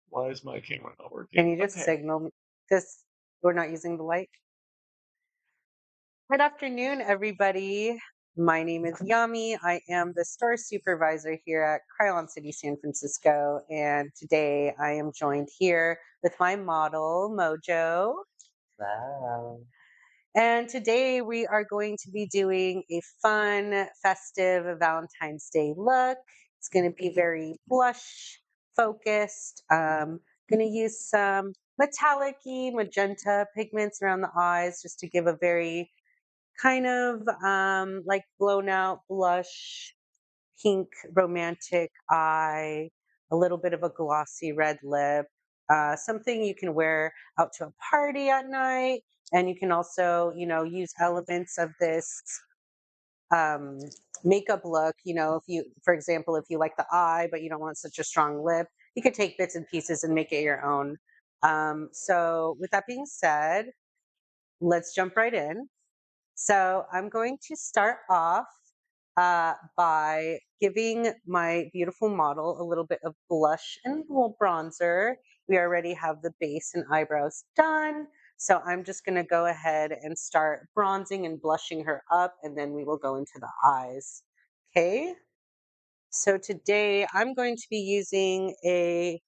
Why is my camera not Can working? you just Okay. signal this? We're not using the light. Good afternoon, everybody. My name is Yami. I am the store supervisor here at Krylon City, San Francisco. And today I am joined here with my model, Mojo. Wow. And today we are going to be doing a fun, festive Valentine's Day look. It's going to be very blush focused. Going to use some metallic-y magenta pigments around the eyes just to give a very kind of like blown out blush, pink romantic eye, a little bit of a glossy red lip, something you can wear out to a party at night. And you can also, use elements of this um, makeup look. If you, for example, if you like the eye, but you don't want such a strong lip, you could take bits and pieces and make it your own. So, with that being said, let's jump right in. So I'm going to start off by giving my beautiful model a little bit of blush and a little bronzer. We already have the base and eyebrows done. So I'm just going to go ahead and start bronzing and blushing her up, and then we will go into the eyes. Okay. So today I'm going to be using a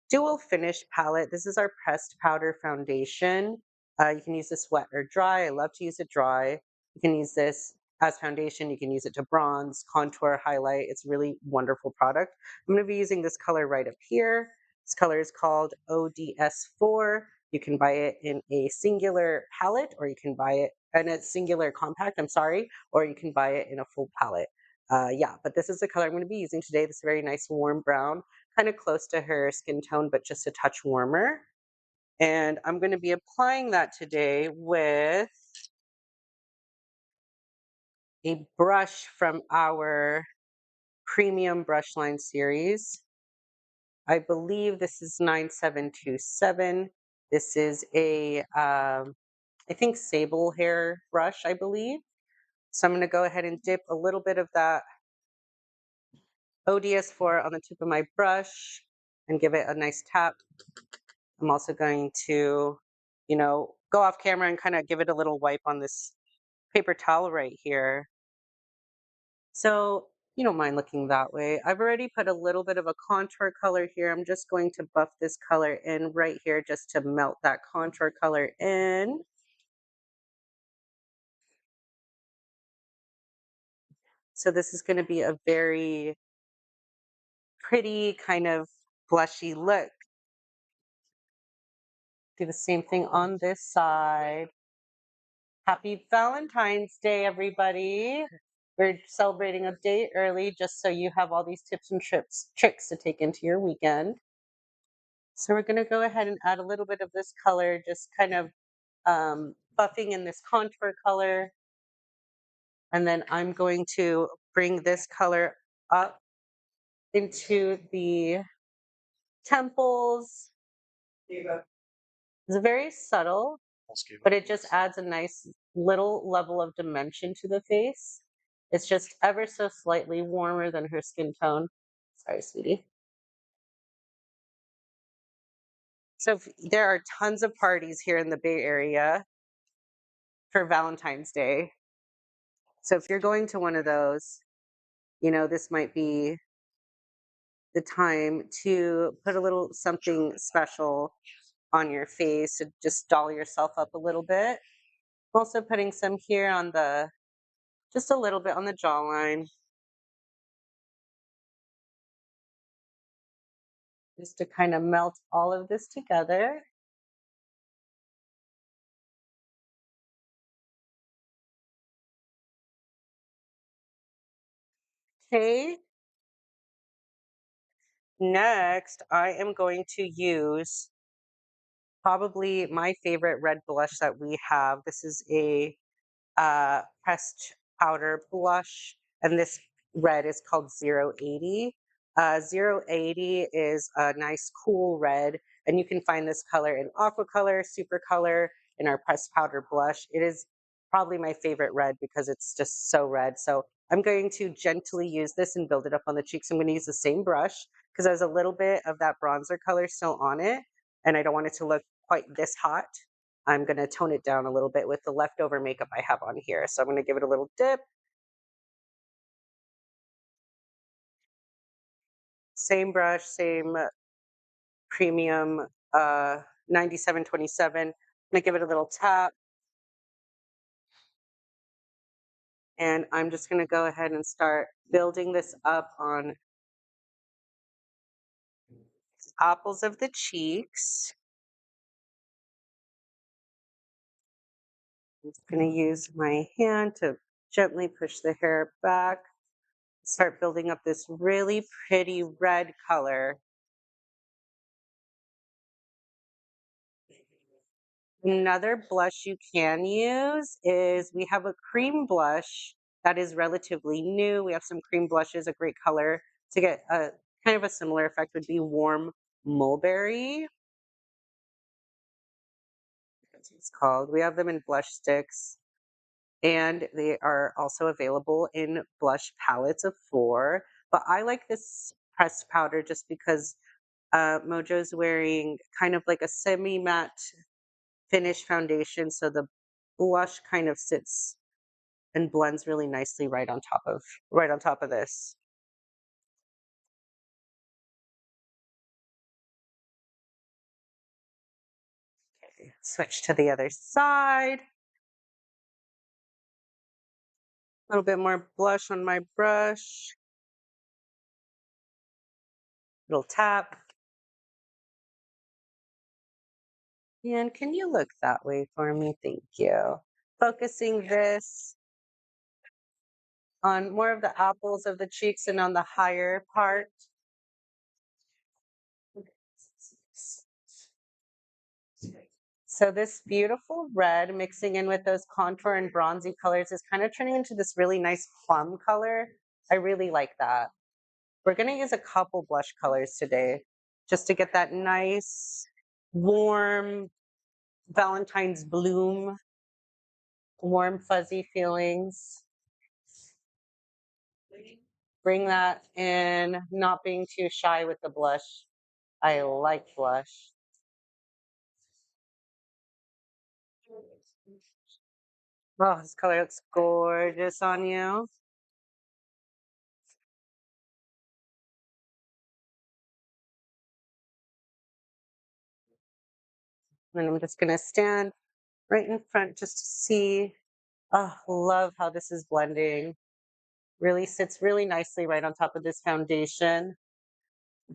dual finish palette. This is our pressed powder foundation. You can use this wet or dry. I love to use it dry. You can use this as foundation. You can use it to bronze, contour, highlight. It's a really wonderful product. I'm going to be using this color right up here. This color is called ODS4. You can buy it in a singular palette, or you can buy it in a singular compact, I'm sorry, or you can buy it in a full palette. Yeah, but this is the color I'm going to be using today. This very nice warm brown, kind of close to her skin tone, but just a touch warmer. And I'm going to be applying that today with a brush from our premium brush line series. I believe this is 9727. This is a, I think, sable hair brush, I believe. So I'm going to go ahead and dip a little bit of that ODS4 on the tip of my brush and give it a nice tap. I'm also going to, go off camera and kind of give it a little wipe on this paper towel right here. So you don't mind looking that way. I've already put a little bit of a contour color here. I'm just going to buff this color in right here just to melt that contour color in. So this is going to be a very pretty kind of blushy look. Do the same thing on this side. Happy Valentine's Day, everybody. We're celebrating a day early just so you have all these tips and tricks to take into your weekend. So we're going to go ahead and add a little bit of this color, just kind of buffing in this contour color. And then I'm going to bring this color up into the temples. It's very subtle, but it just adds a nice little level of dimension to the face. It's just ever so slightly warmer than her skin tone. Sorry, sweetie. So there are tons of parties here in the Bay Area for Valentine's Day. So if you're going to one of those, this might be the time to put a little something special on your face to just doll yourself up a little bit. I'm also putting some here on just a little bit on the jawline, just to kind of melt all of this together. Okay, next I am going to use probably my favorite red blush that we have. This is a pressed powder blush, and this red is called 080. 080 is a nice cool red, and you can find this color in aqua color, super color, in our pressed powder blush. It is probably my favorite red because it's just so red. So I'm going to gently use this and build it up on the cheeks. I'm going to use the same brush. because there's a little bit of that bronzer color still on it, and I don't want it to look quite this hot. I'm gonna tone it down a little bit with the leftover makeup I have on here. So I'm gonna give it a little dip. Same brush, same premium 9727. I'm gonna give it a little tap, and I'm just gonna go ahead and start building this up on apples of the cheeks. I'm just gonna use my hand to gently push the hair back, start building up this really pretty red color. Another blush you can use is we have a cream blush that is relatively new. We have some cream blushes, a great color to get a kind of a similar effect would be warm mulberry. That's what it's called. We have them in blush sticks, and they are also available in blush palettes of 4. But I like this pressed powder just because Mojo's wearing kind of like a semi-matte finish foundation, so the blush kind of sits and blends really nicely right on top of this. Okay, switch to the other side. A little bit more blush on my brush. Little tap. And can you look that way for me? Thank you. Focusing this on more of the apples of the cheeks and on the higher part. So this beautiful red mixing in with those contour and bronzy colors is kind of turning into this really nice plum color. I really like that. We're going to use a couple blush colors today just to get that nice, warm Valentine's bloom, warm, fuzzy feelings. Bring that in, not being too shy with the blush. I like blush. Oh, this color looks gorgeous on you. And I'm just going to stand right in front just to see. Oh, love how this is blending. Really sits really nicely right on top of this foundation.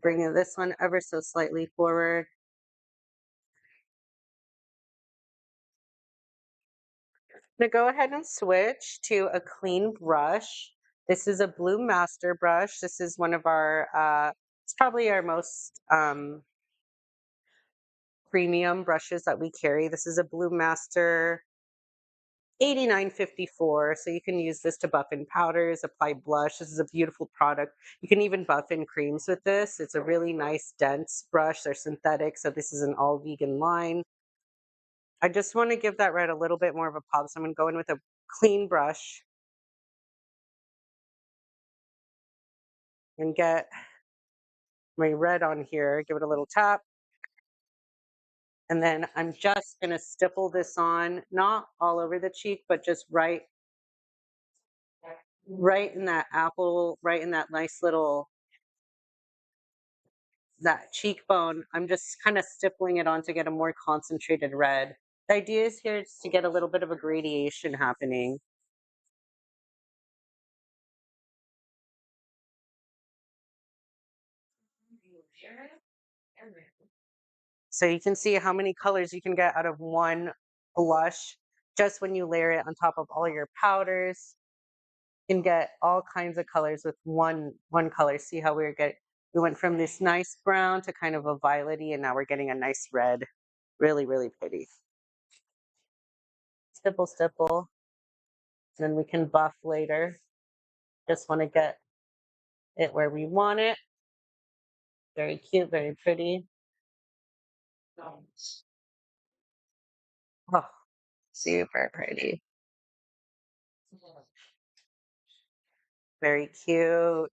Bringing this one ever so slightly forward. I'm gonna go ahead and switch to a clean brush. This is a Blue Master brush. This is one of our, it's probably our most premium brushes that we carry. This is a Blue Master 8954. So you can use this to buff in powders, apply blush. This is a beautiful product. You can even buff in creams with this. It's a really nice dense brush. They're synthetic, so this is an all vegan line. I just want to give that red a little bit more of a pop. So I'm going to go in with a clean brush and get my red on here, give it a little tap. And then I'm just going to stipple this on, not all over the cheek, but just right in that apple, right in that nice little that cheekbone. I'm just kind of stippling it on to get a more concentrated red. The idea is here is to get a little bit of a gradation happening. So you can see how many colors you can get out of one blush just when you layer it on top of all your powders. You can get all kinds of colors with one color. See how we went from this nice brown to kind of a violety, and now we're getting a nice red. Really, really pretty. Stipple, stipple. Then we can buff later. Just want to get it where we want it. Very cute, very pretty. Oh, super pretty. Very cute.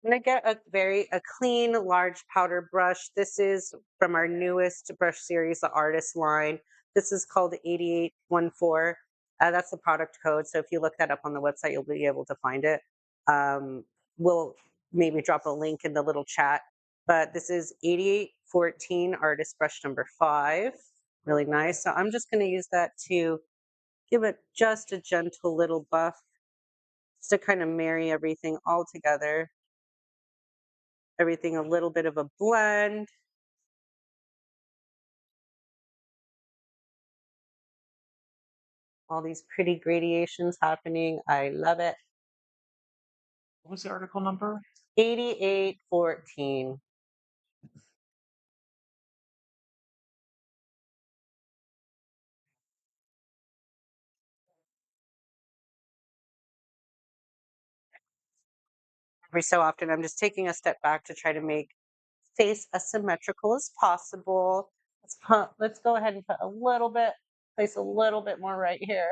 I'm gonna get a clean, large powder brush. This is from our newest brush series, the artist line. This is called 8814. That's the product code. So if you look that up on the website, you'll be able to find it. Um, we'll maybe drop a link in the little chat. But this is 8814 artist brush number 5. Really nice. So I'm just gonna use that to give it just a gentle little buff, just to kind of marry everything all together. Everything a little bit of a blend. All these pretty gradations happening. I love it. What was the article number? 8814. Every so often, I'm just taking a step back to try to make face as symmetrical as possible. Let's go ahead and put a little bit, place a little bit more right here.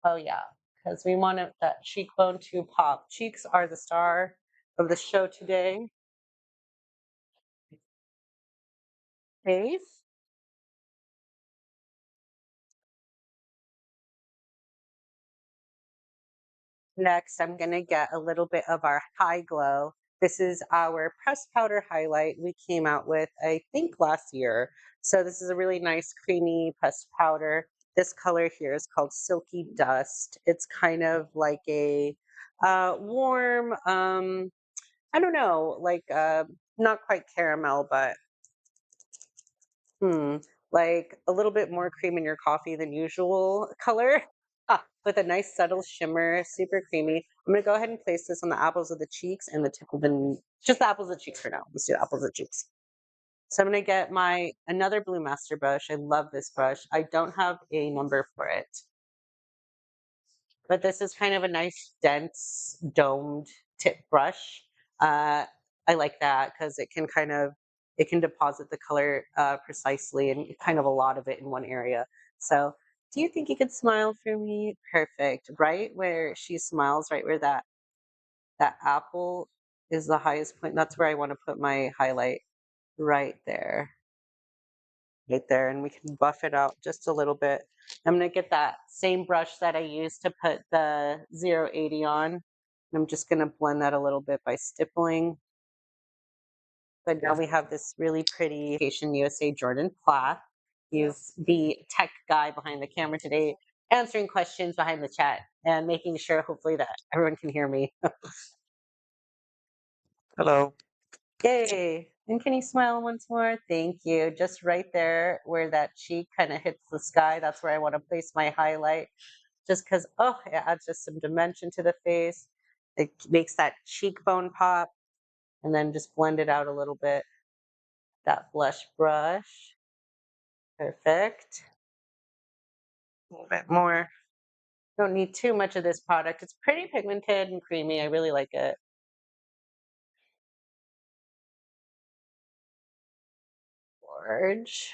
Oh yeah, because we want that cheekbone to pop. Cheeks are the star of the show today. Face. Next, I'm going to get a little bit of our High Glow. This is our pressed powder highlight we came out with, I think, last year. So this is a really nice creamy pressed powder. This color here is called Silky Dust. It's kind of like a warm, I don't know, like not quite caramel, but like a little bit more cream in your coffee than usual color. With a nice subtle shimmer, super creamy. I'm gonna go ahead and place this on the apples of the cheeks and the tip of the, just the apples of the cheeks for now. Let's do the apples of the cheeks. So I'm gonna get my another Blue Master brush. I love this brush. I don't have a number for it, but this is kind of a nice dense domed tip brush. I like that because it can deposit the color precisely and kind of a lot of it in one area. So do you think you could smile for me? Perfect. Right where she smiles, right where that apple is the highest point. That's where I want to put my highlight, right there. Right there, and we can buff it out just a little bit. I'm gonna get that same brush that I used to put the 080 on. I'm just gonna blend that a little bit by stippling. But now we have this really pretty Vacation USA Jordan Plath. He's the tech guy behind the camera today, answering questions behind the chat and making sure, hopefully, that everyone can hear me. Hello. Yay! And can you smile once more? Thank you. Just right there where that cheek kind of hits the sky. That's where I want to place my highlight. Just because, oh, it adds just some dimension to the face. It makes that cheekbone pop. And then just blend it out a little bit. That blush brush. Perfect. A little bit more. Don't need too much of this product. It's pretty pigmented and creamy. I really like it. Large.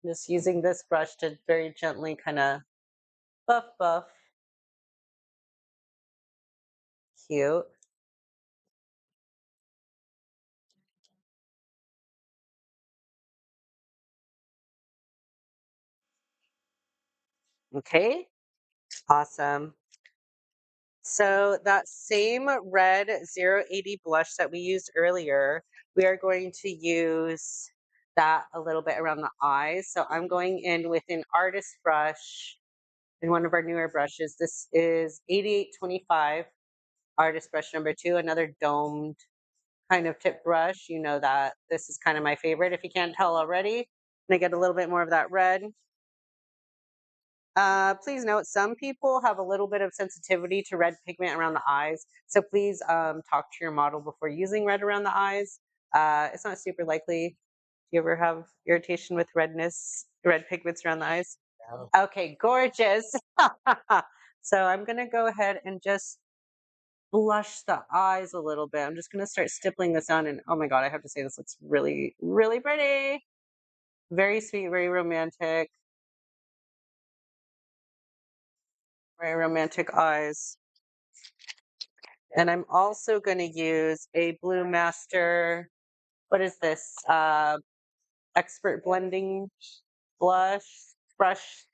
Just using this brush to very gently kind of buff. Cute. Okay. Awesome. So that same red 080 blush that we used earlier, we are going to use that a little bit around the eyes. So I'm going in with an artist brush in one of our newer brushes. This is 8825 artist brush number 2, another domed kind of tip brush. You know that this is kind of my favorite if you can't tell already. And I get a little bit more of that red. Please note, some people have a little bit of sensitivity to red pigment around the eyes. So please talk to your model before using red around the eyes. It's not super likely. Do you ever have irritation with red pigments around the eyes? No. Okay, gorgeous. So I'm gonna go ahead and just blush the eyes a little bit. I'm just gonna start stippling this on, and oh my God, I have to say this looks really, really pretty. Very sweet, very romantic. Very romantic eyes. And I'm also going to use a Blue Master. What is this? Expert blending blush brush.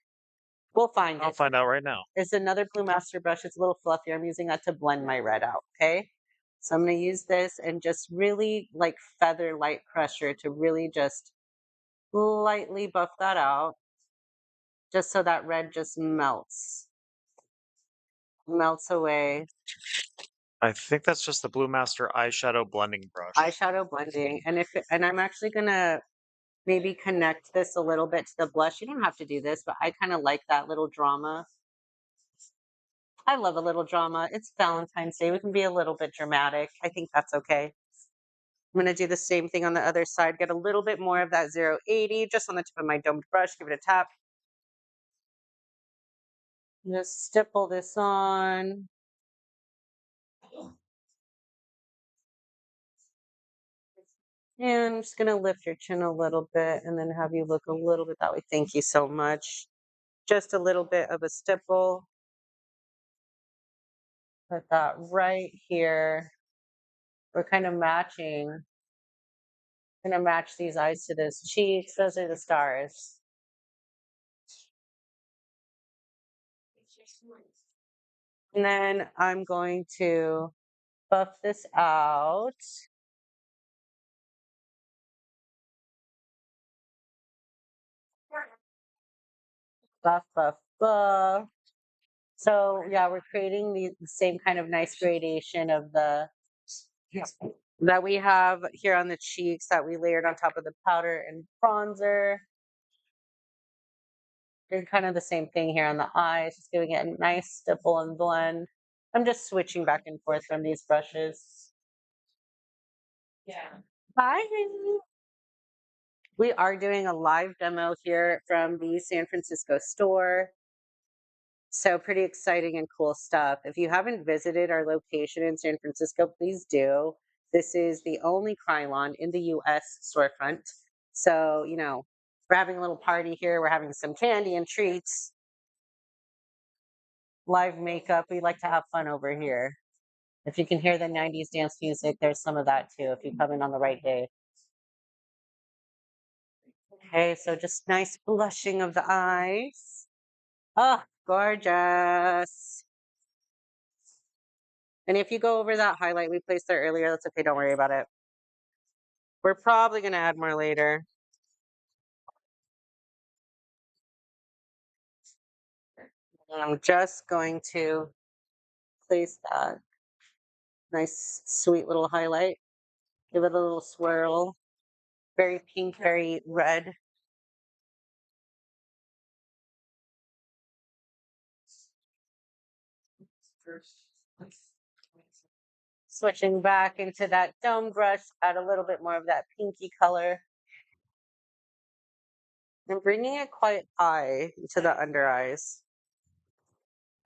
We'll find I'll it. find out right now. It's another Blue Master brush. It's a little fluffier. I'm using that to blend my red out. Okay. So I'm going to use this and just really like feather light pressure to really just lightly buff that out, just so that red just melts away. I think that's just the Blue Master eyeshadow blending brush. Eyeshadow blending. And I'm actually going to maybe connect this a little bit to the blush. You don't have to do this, but I kind of like that little drama. I love a little drama. It's Valentine's Day. We can be a little bit dramatic. I think that's okay. I'm going to do the same thing on the other side. Get a little bit more of that 080 just on the tip of my domed brush. Give it a tap. Just stipple this on. And I'm just going to lift your chin a little bit and then have you look a little bit that way. Thank you so much. Just a little bit of a stipple. Put that right here. We're kind of matching. Gonna match these eyes to those cheeks. Those are the stars. And then I'm going to buff this out. Buff, buff, buff. So yeah, we're creating the same kind of nice gradation of the that we have here on the cheeks that we layered on top of the powder and bronzer. And kind of the same thing here on the eyes, just giving it a nice stipple and blend. I'm just switching back and forth from these brushes. Yeah. Hi. We are doing a live demo here from the San Francisco store. So pretty exciting and cool stuff. If you haven't visited our location in San Francisco, please do. This is the only Krylon in the US storefront. So, we're having a little party here. We're having some candy and treats, live makeup. We like to have fun over here. If you can hear the 90s dance music, there's some of that too if you come in on the right day. Okay, so just nice blushing of the eyes. Oh, gorgeous. And if you go over that highlight we placed there earlier, that's okay. Don't worry about it. We're probably going to add more later. And I'm just going to place that nice, sweet little highlight. Give it a little swirl. Very pink, very red. Switching back into that dome brush, add a little bit more of that pinky color. And bringing it quite high to the under eyes.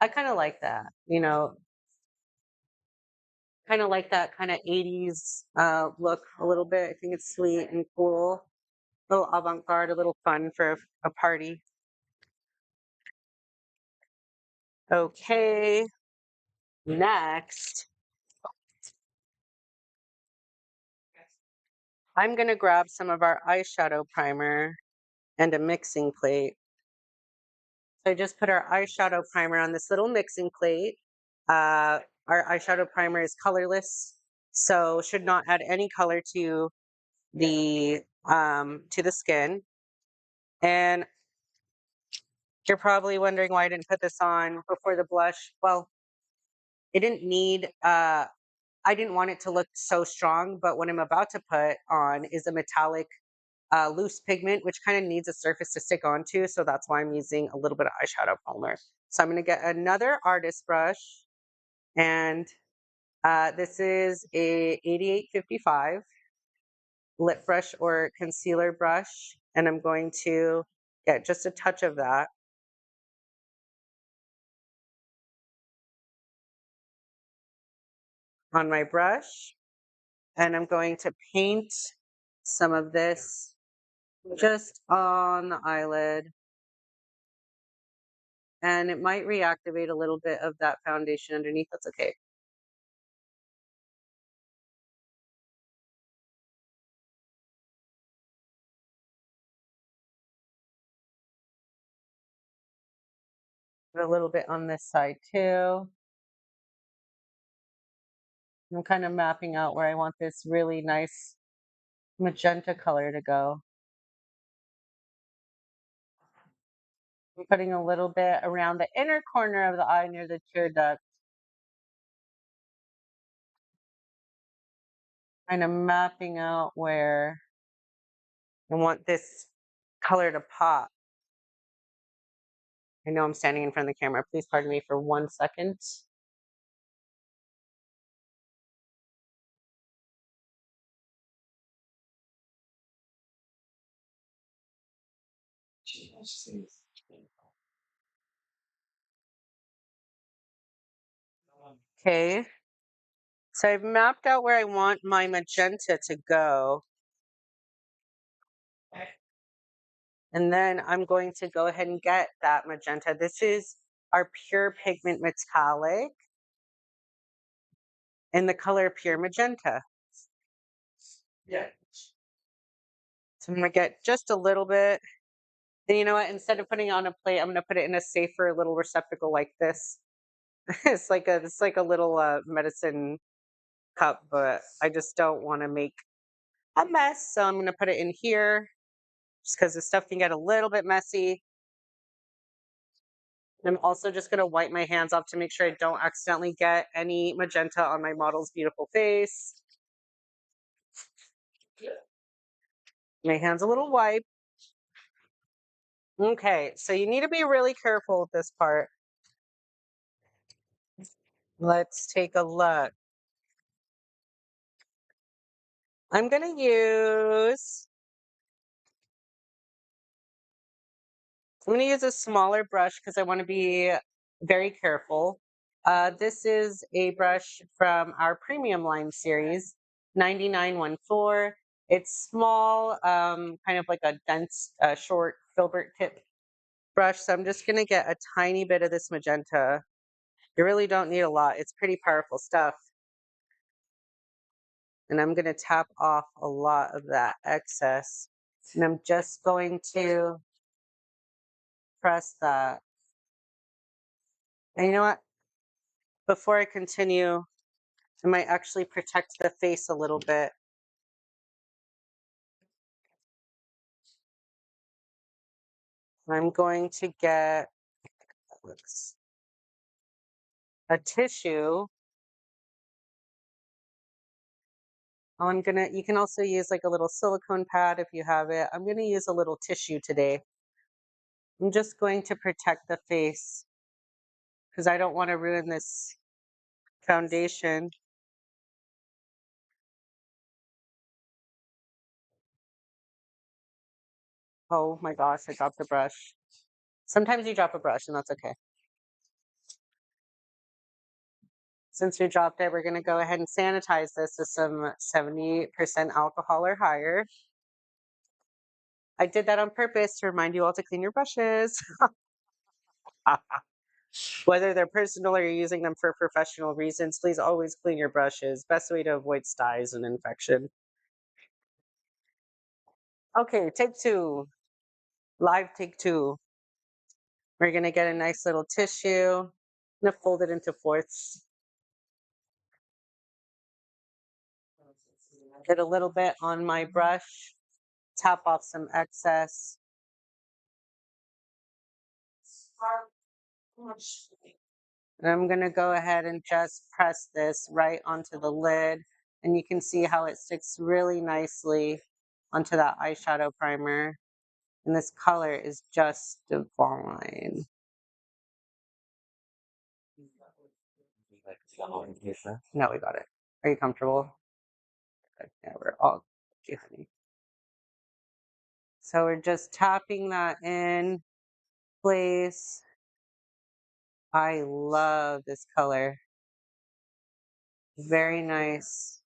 I kind of like that, kind of like that kind of 80s look a little bit. I think it's sweet and cool. A little avant-garde, a little fun for a party. Okay, next, I'm going to grab some of our eyeshadow primer and a mixing plate. So I just put our eyeshadow primer on this little mixing plate. Our eyeshadow primer is colorless, so should not add any color to the skin. And you're probably wondering why I didn't put this on before the blush. Well, it didn't need I didn't want it to look so strong, but what I'm about to put on is a metallic loose pigment, which kind of needs a surface to stick onto. So that's why I'm using a little bit of eyeshadow primer. So I'm going to get another artist brush, and this is a 8855 lip brush or concealer brush, and I'm going to get just a touch of that on my brush, and I'm going to paint some of this just on the eyelid, and it might reactivate a little bit of that foundation underneath. That's okay. Put a little bit on this side too. I'm kind of mapping out where I want this really nice magenta color to go. I'm putting a little bit around the inner corner of the eye near the tear duct. Kind of mapping out where I want this color to pop. I know I'm standing in front of the camera. Please pardon me for 1 second. Okay. So I've mapped out where I want my magenta to go. And then I'm going to go ahead and get that magenta. This is our Pure Pigment Metallic in the color Pure Magenta. So I'm gonna get just a little bit. And you know what? Instead of putting it on a plate, I'm gonna put it in a safer little receptacle like this. It's like a little medicine cup, but I just don't want to make a mess. So I'm gonna put it in here just because the stuff can get a little bit messy. I'm also just gonna wipe my hands off to make sure I don't accidentally get any magenta on my model's beautiful face. My hand's a little wiped. Okay, so you need to be really careful with this part. Let's take a look. I'm gonna use I'm gonna use a smaller brush because I want to be very careful. This is a brush from our premium line series, 9914. It's small, kind of like a dense, short filbert tip brush. So I'm just gonna get a tiny bit of this magenta. You really don't need a lot. It's pretty powerful stuff. And I'm gonna tap off a lot of that excess. And I'm just going to press that. And you know what? Before I continue, I might actually protect the face a little bit. I'm going to get a tissue. You can also use like a little silicone pad if you have it. I'm gonna use a little tissue today. I'm just going to protect the face because I don't want to ruin this foundation. Oh my gosh, I dropped the brush. Sometimes you drop a brush and that's okay. Since we dropped it, we're gonna go ahead and sanitize this with some 70% alcohol or higher. I did that on purpose to remind you all to clean your brushes. Whether they're personal or you're using them for professional reasons, please always clean your brushes. Best way to avoid styes and infection. Okay, take two. Live take two. We're gonna get a nice little tissue. I'm gonna fold it into fourths. Get a little bit on my brush. Tap off some excess. And I'm gonna go ahead and just press this right onto the lid. And you can see how it sticks really nicely onto that eyeshadow primer. And this color is just divine. No, we got it. Are you comfortable? Good. Yeah, we're all okay, honey. So we're just tapping that in place. I love this color. Very nice.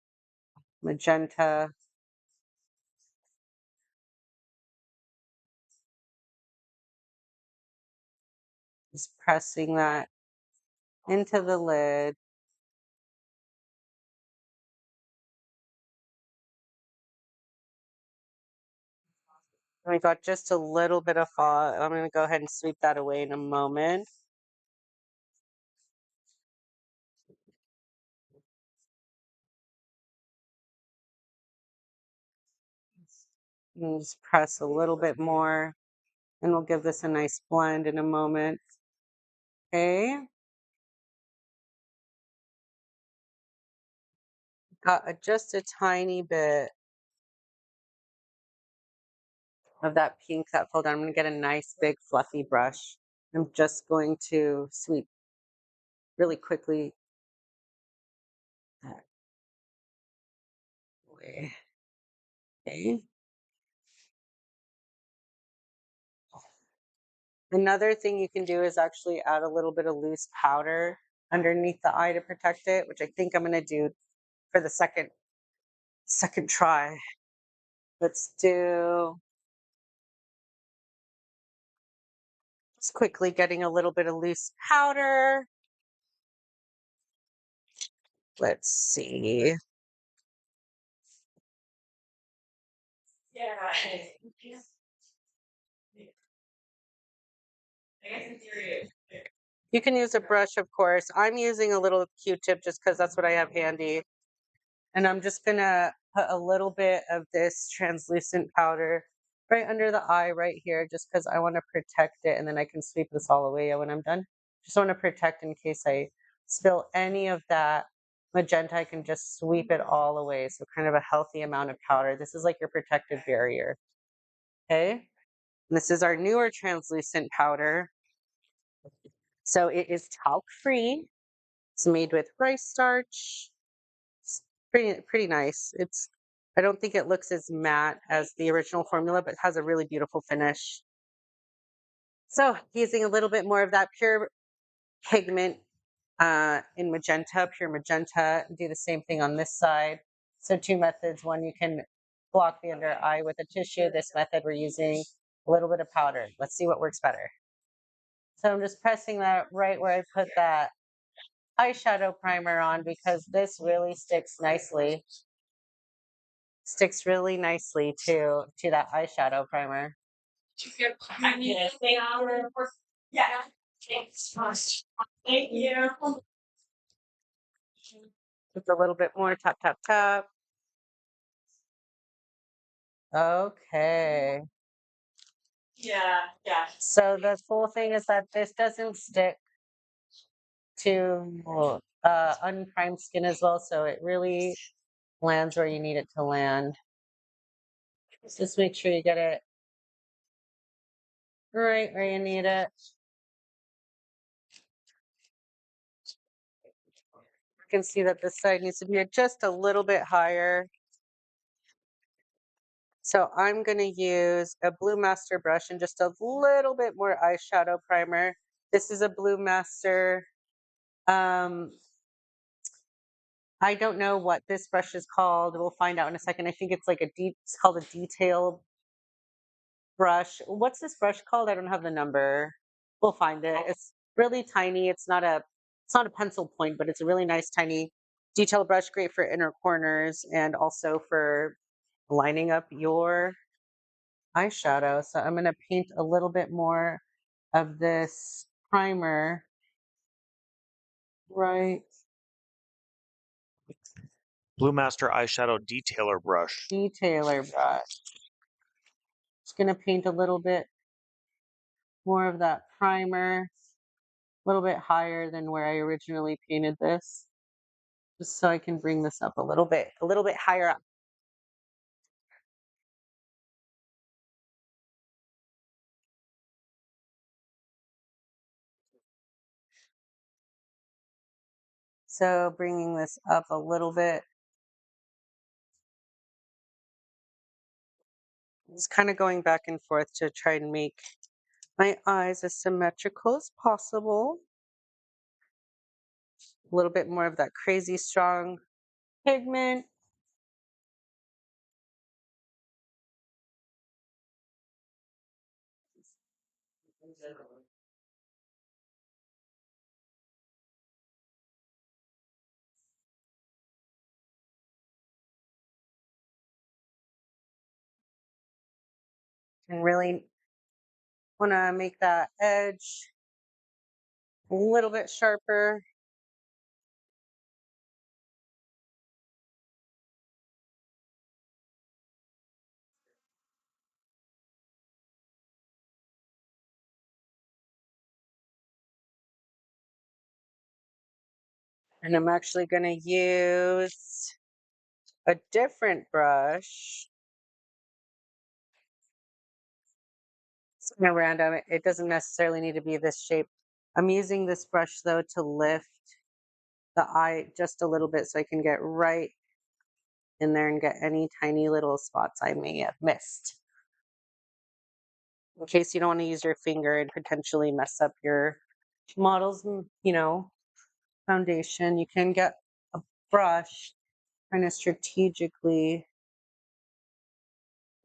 Magenta. Just pressing that into the lid. We got just a little bit of fall. I'm going to go ahead and sweep that away in a moment. And just press a little bit more, and we'll give this a nice blend in a moment. Okay. Got just a tiny bit of that pink that fell down. I'm going to get a nice big fluffy brush. I'm just going to sweep really quickly that way. Okay. Another thing you can do is actually add a little bit of loose powder underneath the eye to protect it, which I think I'm going to do for the second try. Let's do just quickly getting a little bit of loose powder. Let's see. You can use a brush, of course. I'm using a little Q-tip just because that's what I have handy. And I'm just gonna put a little bit of this translucent powder right under the eye right here, just because I want to protect it, and then I can sweep this all away when I'm done. Just want to protect in case I spill any of that magenta, I can just sweep it all away. So kind of a healthy amount of powder. This is like your protective barrier. Okay. And this is our newer translucent powder. So it is talc free. It's made with rice starch. It's pretty nice. I don't think it looks as matte as the original formula, but has a really beautiful finish. So using a little bit more of that pure pigment in magenta, pure magenta, do the same thing on this side. So two methods. One, you can block the under eye with a tissue. This method, we're using a little bit of powder. Let's see what works better. So I'm just pressing that right where I put that eyeshadow primer on because this really sticks really nicely to that eyeshadow primer. Just a little bit more, tap, tap, tap. Okay. So the cool thing is that this doesn't stick to unprimed skin as well, so it really lands where you need it to land. Just make sure you get it right where you need it. You can see that this side needs to be just a little bit higher. So I'm going to use a Blue Master brush and just a little bit more eyeshadow primer. This is a Blue Master. Um, I don't know what this brush is called. We'll find out in a second. I think it's like it's called a detail brush. What's this brush called? I don't have the number. We'll find it. It's really tiny. It's not a pencil point, but it's a really nice tiny detail brush, great for inner corners and also for lining up your eyeshadow. So I'm going to paint a little bit more of this primer right Blue Master eyeshadow detailer brush. detailer brush. Just going to paint a little bit more of that primer, a little bit higher than where I originally painted this, just so I can bring this up a little bit higher up. So bringing this up a little bit, just kind of going back and forth to try and make my eyes as symmetrical as possible. A little bit more of that crazy strong pigment. And really want to make that edge a little bit sharper. And I'm actually going to use a different brush. It's kind of random. It doesn't necessarily need to be this shape. I'm using this brush though to lift the eye just a little bit so I can get right in there and get any tiny little spots I may have missed. In case you don't want to use your finger and potentially mess up your model's, foundation, you can get a brush, kind of strategically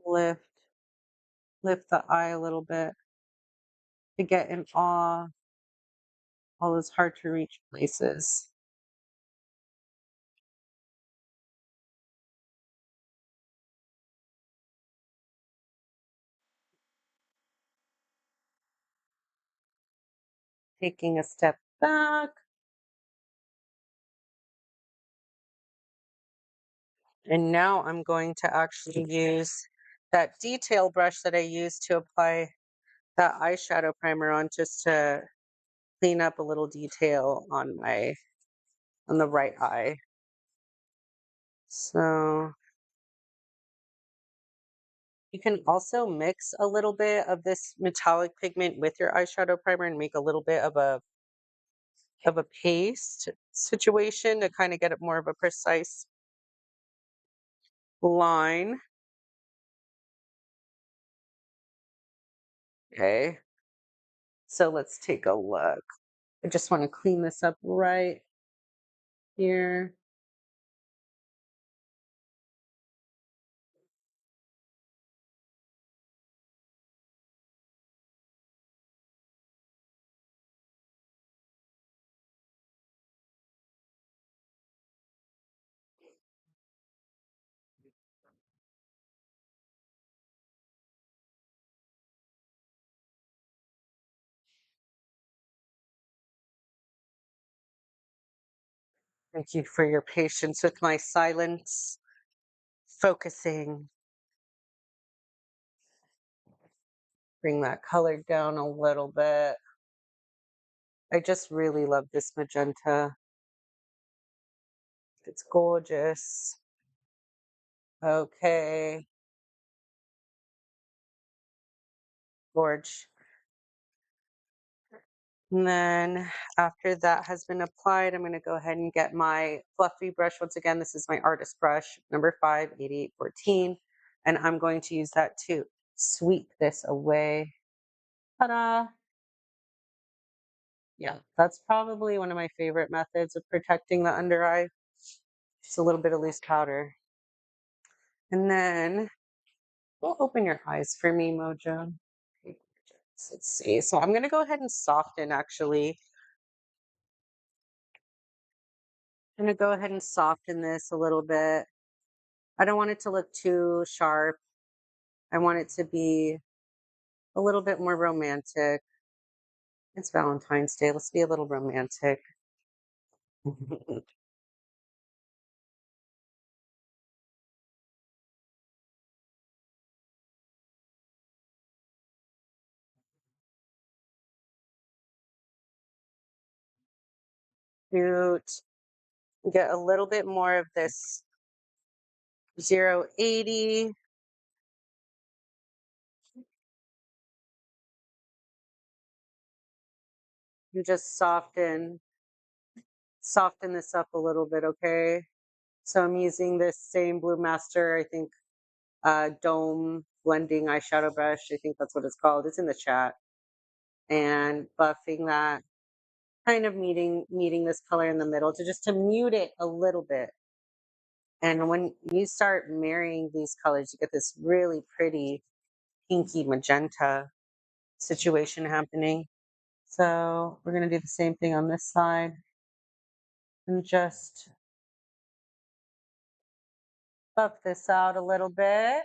lift the eye a little bit to get in all those hard to reach places. Taking a step back. And now I'm going to actually use that detail brush that I used to apply that eyeshadow primer on, just to clean up a little detail on the right eye. So you can also mix a little bit of this metallic pigment with your eyeshadow primer and make a little bit of a paste situation to kind of get it more of a precise line. Okay. So let's take a look. I just want to clean this up right here. Thank you for your patience with my silence. Focusing. Bring that color down a little bit. I just really love this magenta. It's gorgeous. Okay. Gorge. And then after that has been applied, I'm going to go ahead and get my fluffy brush. Once again, this is my artist brush, number 58814. And I'm going to use that to sweep this away. Ta-da! Yeah, that's probably one of my favorite methods of protecting the under eye. Just a little bit of loose powder. And then, well, open your eyes for me, Mojo. Okay, let's see. So I'm going to go ahead and soften, actually. I'm going to go ahead and soften this a little bit. I don't want it to look too sharp. I want it to be a little bit more romantic. It's Valentine's Day. Let's be a little romantic. Cute. Get a little bit more of this 080. And just soften this up a little bit, okay? So I'm using this same Blue Master, I think, Dome Blending Eyeshadow Brush. I think that's what it's called. It's in the chat. And buffing that, kind of meeting this color in the middle to mute it a little bit. And when you start marrying these colors, you get this really pretty pinky magenta situation happening. So we're going to do the same thing on this side and just buff this out a little bit.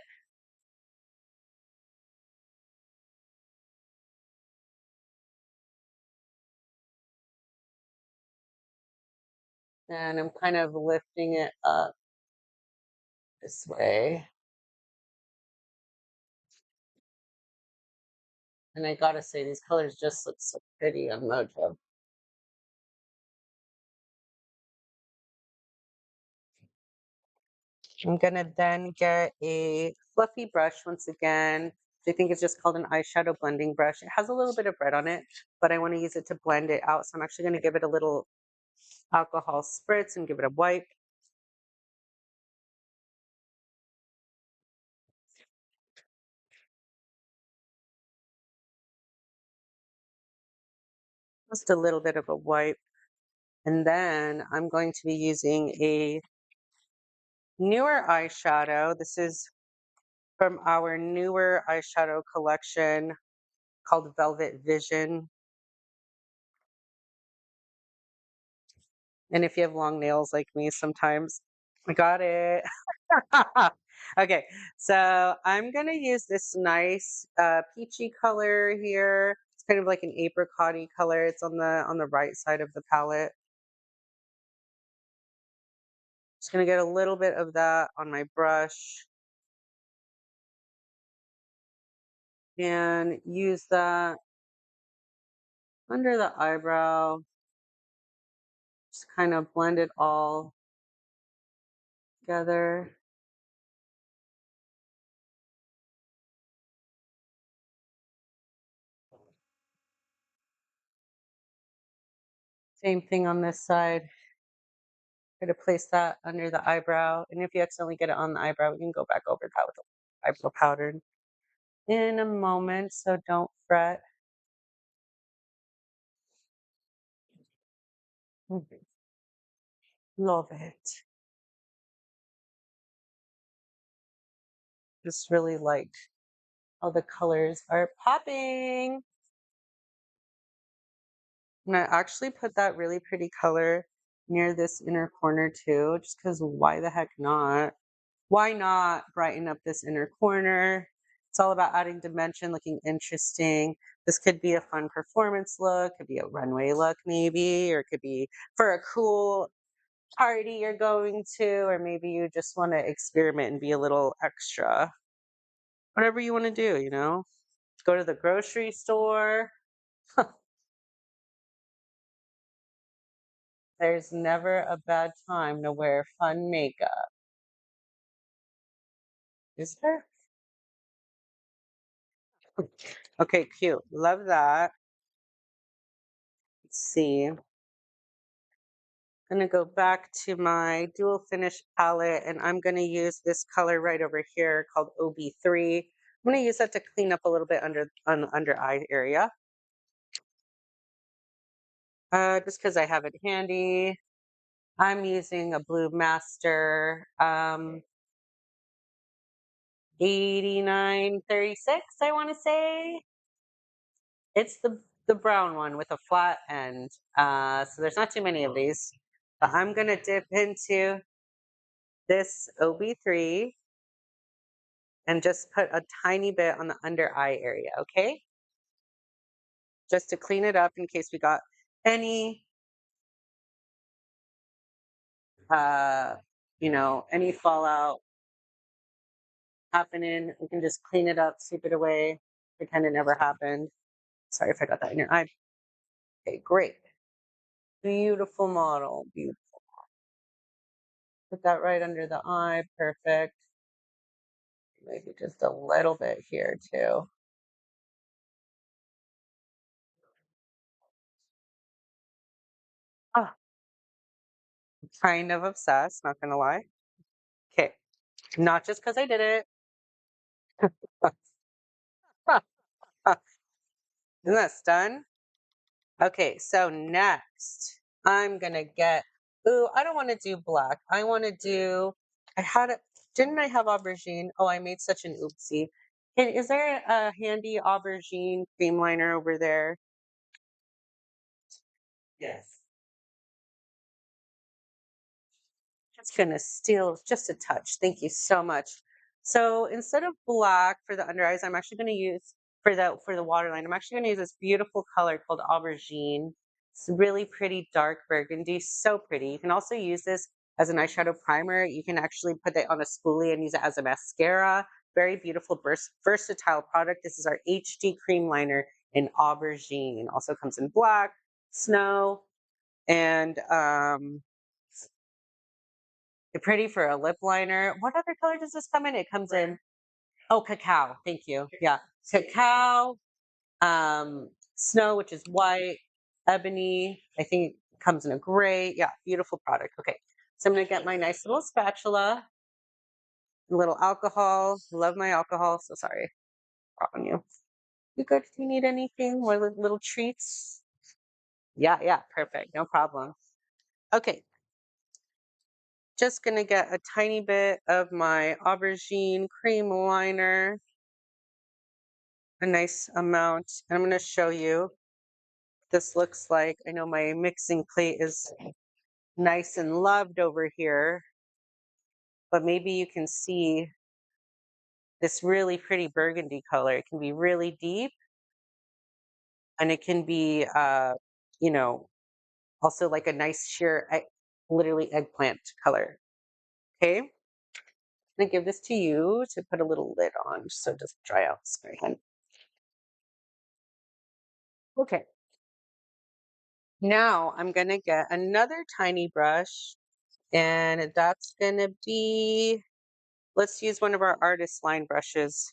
And I'm kind of lifting it up this way. And I gotta say, these colors just look so pretty on Mojo. I'm gonna then get a fluffy brush once again. I think it's just called an eyeshadow blending brush. It has a little bit of red on it, but I want to use it to blend it out. So I'm actually going to give it a little alcohol spritz and give it a wipe. Just a little bit of a wipe. And then I'm going to be using a newer eyeshadow. This is from our newer eyeshadow collection called Velvet Vision. And if you have long nails like me, sometimes I got it. Okay, so I'm gonna use this nice peachy color here. It's kind of like an apricot-y color. It's on the right side of the palette. Just gonna get a little bit of that on my brush and use that under the eyebrow. Just kind of blend it all together. Same thing on this side. Try to place that under the eyebrow. And if you accidentally get it on the eyebrow, you can go back over that with the eyebrow powder in a moment. So don't fret. Mhm. Love it. Just really like how the colors are popping. And I actually put that really pretty color near this inner corner too, just because why the heck not? Why not brighten up this inner corner? It's all about adding dimension, looking interesting. This could be a fun performance look, could be a runway look maybe, or it could be for a cool party you're going to, or maybe you just want to experiment and be a little extra. Whatever you want to do, you know? Go to the grocery store. There's never a bad time to wear fun makeup, is there? Okay, cute. Love that. Let's see. I'm gonna go back to my dual finish palette and I'm gonna use this color right over here called OB3. I'm gonna use that to clean up a little bit under eye area. Just because I have it handy. I'm using a Blue Master 8936, I want to say. It's the brown one with a flat end. So there's not too many of these. But I'm gonna dip into this OB3 and just put a tiny bit on the under eye area, okay? Just to clean it up in case we got any uh any fallout happening. We can just clean it up, sweep it away, pretend it never happened. Sorry if I got that in your eye. Okay, great. Beautiful model. Beautiful. Put that right under the eye. Perfect. Maybe just a little bit here too. Ah, I'm kind of obsessed, not gonna lie. Okay. Not just because I did it. Isn't that stun? Okay, so next I'm gonna get, ooh, I don't want to do black. I want to do, I had it, didn't I have aubergine? Oh, I made such an oopsie. Is there a handy aubergine cream liner over there? Yes. Just gonna steal just a touch. Thank you so much. So instead of black for the under eyes, I'm actually gonna use for the waterline. I'm actually gonna use this beautiful color called aubergine. It's really pretty dark burgundy, so pretty. You can also use this as an eyeshadow primer. You can actually put it on a spoolie and use it as a mascara. Very beautiful, versatile product. This is our HD cream liner in aubergine. Also comes in black, snow, and Pretty for a lip liner. What other color does this come in? It comes in, oh, cacao. Thank you. Yeah. Cacao, snow, which is white, ebony. I think it comes in a gray. Yeah, beautiful product. Okay. So I'm going to get my nice little spatula, a little alcohol. Love my alcohol. So sorry. On you. You good? Do you need anything? More little treats? Yeah, yeah, perfect. No problem. Okay, just gonna get a tiny bit of my aubergine cream liner, a nice amount. And I'm gonna show you what this looks like. I know my mixing plate is nice and loved over here, but maybe you can see this really pretty burgundy color. It can be really deep and it can be, you know, also like a nice sheer, literally eggplant color. Okay. I'm gonna give this to you to put a little lid on so it doesn't dry out. Sorry, hon. Okay. Now I'm gonna get another tiny brush, and that's gonna be, let's use one of our artist line brushes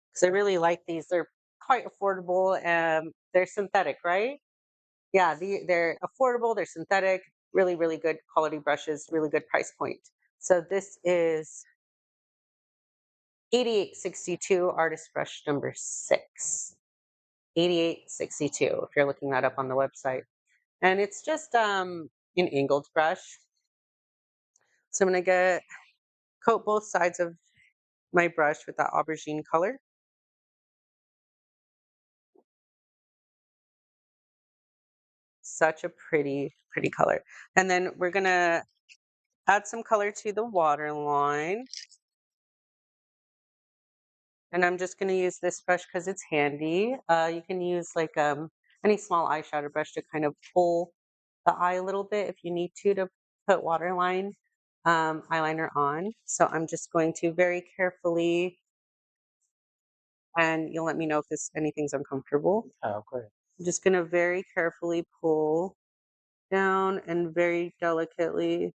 because I really like these. They're quite affordable. They're synthetic, right? Yeah, they're affordable. They're synthetic. Really, really good quality brushes. Really good price point. So this is 8862 artist brush number 6. 8862 if you're looking that up on the website. And it's just an angled brush. So I'm going to get coat both sides of my brush with that aubergine color. Such a pretty color. And then we're going to add some color to the waterline. And I'm just going to use this brush because it's handy. You can use like any small eyeshadow brush to kind of pull the eye a little bit if you need to put waterline eyeliner on. So I'm just going to very carefully, and you'll let me know if anything's uncomfortable. Oh, great. I'm just going to very carefully pull down and very delicately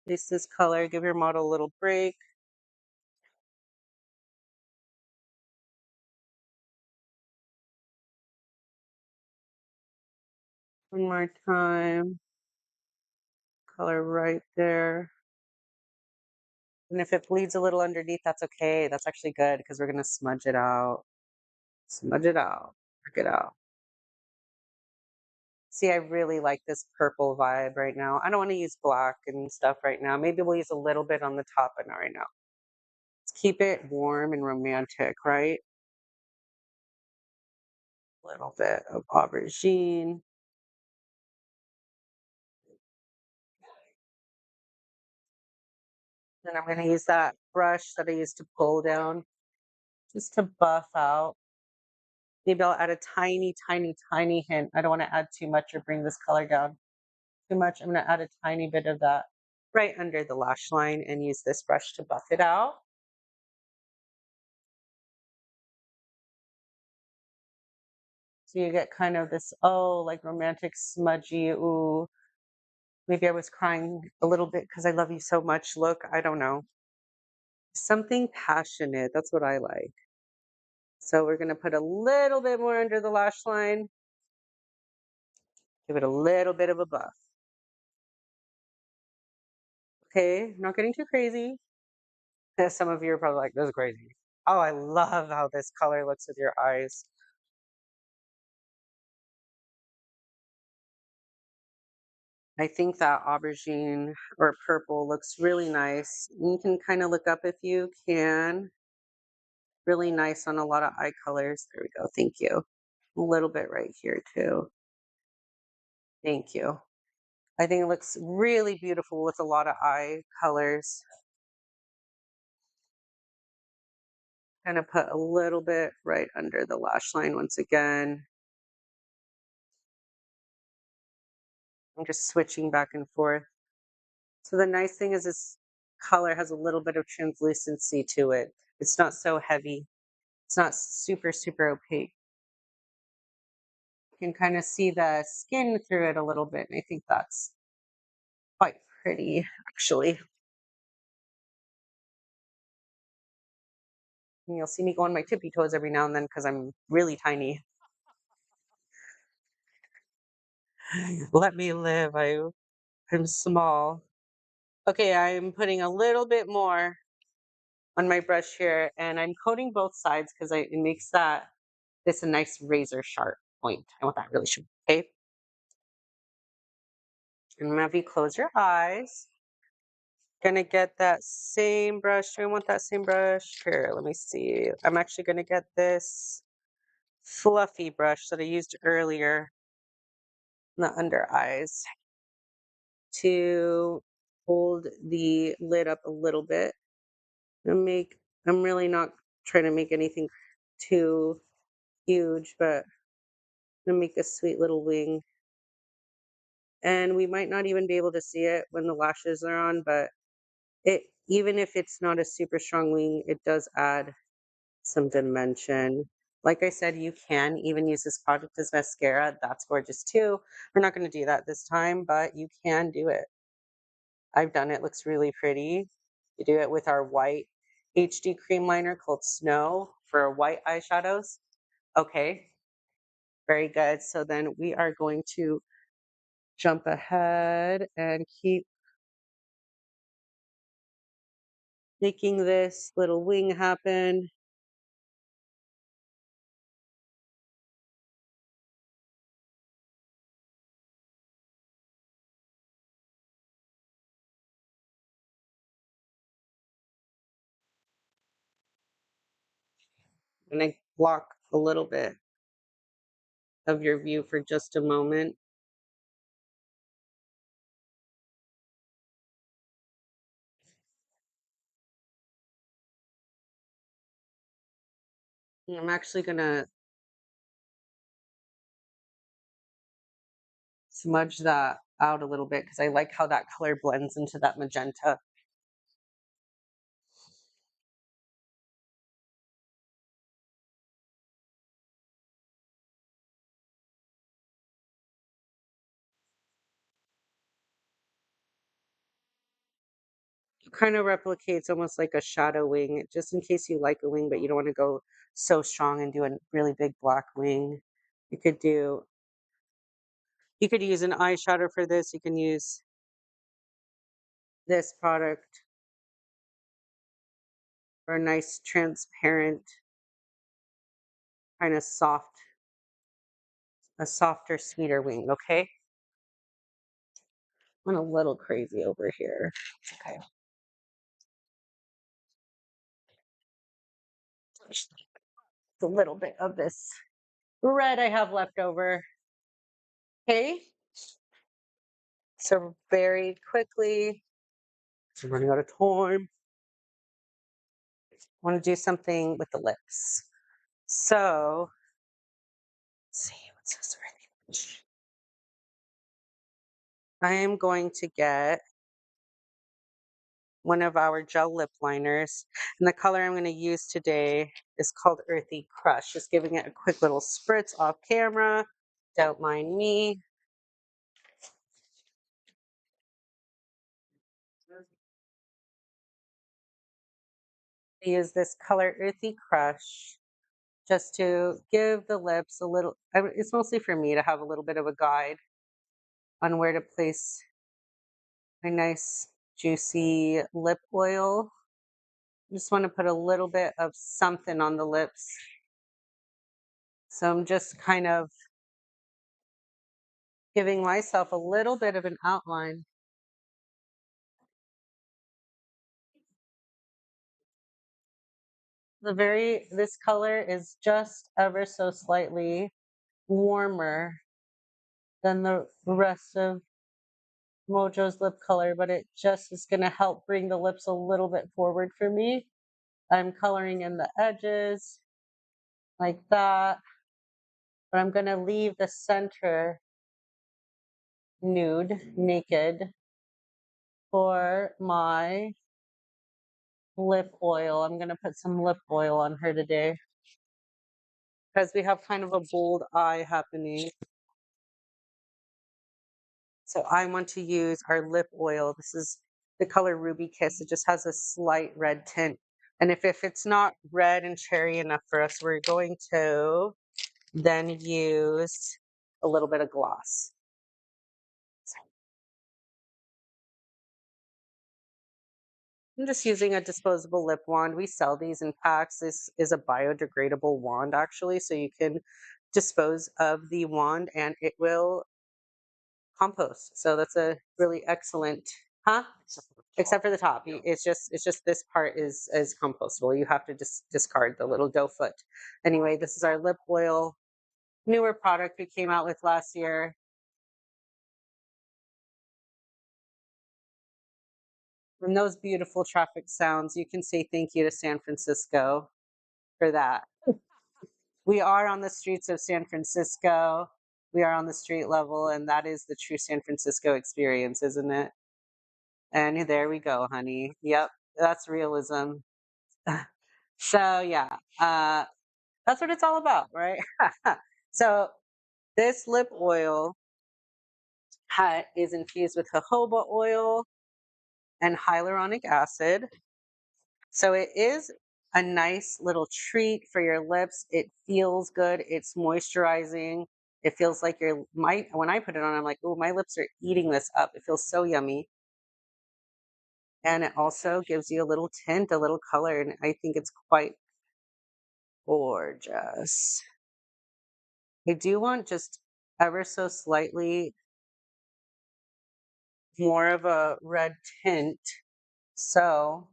place this color. Give your model a little break. One more time. Color right there. And if it bleeds a little underneath, that's okay. That's actually good because we're going to smudge it out. Smudge it out. Work it out. See, I really like this purple vibe right now. I don't want to use black and stuff right now. Maybe we'll use a little bit on the top, but not right now. Let's keep it warm and romantic, right? A little bit of aubergine. And I'm going to use that brush that I used to pull down just to buff out. Maybe I'll add a tiny hint. I don't want to add too much or bring this color down too much. I'm going to add a tiny bit of that right under the lash line and use this brush to buff it out. So you get kind of this, oh, like romantic, smudgy, ooh, maybe I was crying a little bit because I love you so much. Look, I don't know. Something passionate. That's what I like. So we're going to put a little bit more under the lash line. Give it a little bit of a buff. Okay, not getting too crazy. Some of you are probably like, this is crazy. Oh, I love how this color looks with your eyes. I think that aubergine or purple looks really nice. You can kind of look up if you can. Really nice on a lot of eye colors. There we go. Thank you. A little bit right here too. Thank you. I think it looks really beautiful with a lot of eye colors. Kind of put a little bit right under the lash line once again. I'm just switching back and forth. So the nice thing is this color has a little bit of translucency to it. It's not so heavy. It's not super opaque. You can kind of see the skin through it a little bit. And I think that's quite pretty, actually. And you'll see me go on my tippy toes every now and then because I'm really tiny. Let me live. I'm small. Okay, I'm putting a little bit more on my brush here, and I'm coating both sides because it makes this a nice razor sharp point. I want that really sharp. Okay, and I'm gonna have you close your eyes. Gonna get that same brush. Do I want that same brush? Here, let me see. I'm actually gonna get this fluffy brush that I used earlier in the under eyes to hold the lid up a little bit and I'm really not trying to make anything too huge, but I'm gonna make a sweet little wing. And we might not even be able to see it when the lashes are on, but it even if it's not a super strong wing, it does add some dimension. Like I said, you can even use this product as mascara. That's gorgeous too. We're not going to do that this time, but you can do it. I've done it. Looks really pretty. You do it with our white HD cream liner called Snow for white eyeshadows. Okay, very good. So then we are going to jump ahead and keep making this little wing happen. And I block a little bit of your view for just a moment. And I'm actually gonna smudge that out a little bit because I like how that color blends into that magenta. It kind of replicates almost like a shadow wing, just in case you like a wing, but you don't want to go so strong and do a really big black wing. You could do, you could use an eyeshadow for this. You can use this product for a nice transparent, kind of a softer, sweeter wing, okay? I'm a little crazy over here. Okay. Just a little bit of this red I have left over. Okay. So very quickly, I'm running out of time. I want to do something with the lips. So let's see, what's this right? I am going to get one of our gel lip liners. And the color I'm going to use today is called Earthy Crush. Just giving it a quick little spritz off camera. Don't mind me. I use this color Earthy Crush just to give the lips a little, it's mostly for me to have a little bit of a guide on where to place my nice juicy lip oil. Just want to put a little bit of something on the lips. So I'm just kind of giving myself a little bit of an outline. This color is just ever so slightly warmer than the rest of Mojo's lip color, but it just is going to help bring the lips a little bit forward for me. I'm coloring in the edges like that, but I'm going to leave the center nude, naked, for my lip oil. I'm going to put some lip oil on her today. because we have kind of a bold eye happening. So I want to use our lip oil. This is the color Ruby Kiss. It just has a slight red tint. And if it's not red and cherry enough for us, we're going to then use a little bit of gloss. I'm just using a disposable lip wand. We sell these in packs. This is a biodegradable wand, actually. So you can dispose of the wand and it will compost. So that's a really excellent, huh? Except for the top. It's just this part is compostable. You have to discard the little dough foot. Anyway, this is our lip oil, newer product we came out with last year. And those beautiful traffic sounds, you can say thank you to San Francisco for that. We are on the streets of San Francisco. We are on the street level, and that is the true San Francisco experience, isn't it? And there we go, honey. Yep, that's realism. So yeah, that's what it's all about, right? So this lip oil is infused with jojoba oil and hyaluronic acid. So it is a nice little treat for your lips. It feels good. It's moisturizing. It feels like when I put it on, I'm like, oh, my lips are eating this up. It feels so yummy. And it also gives you a little tint, a little color, and I think it's quite gorgeous. I do want just ever so slightly more of a red tint. So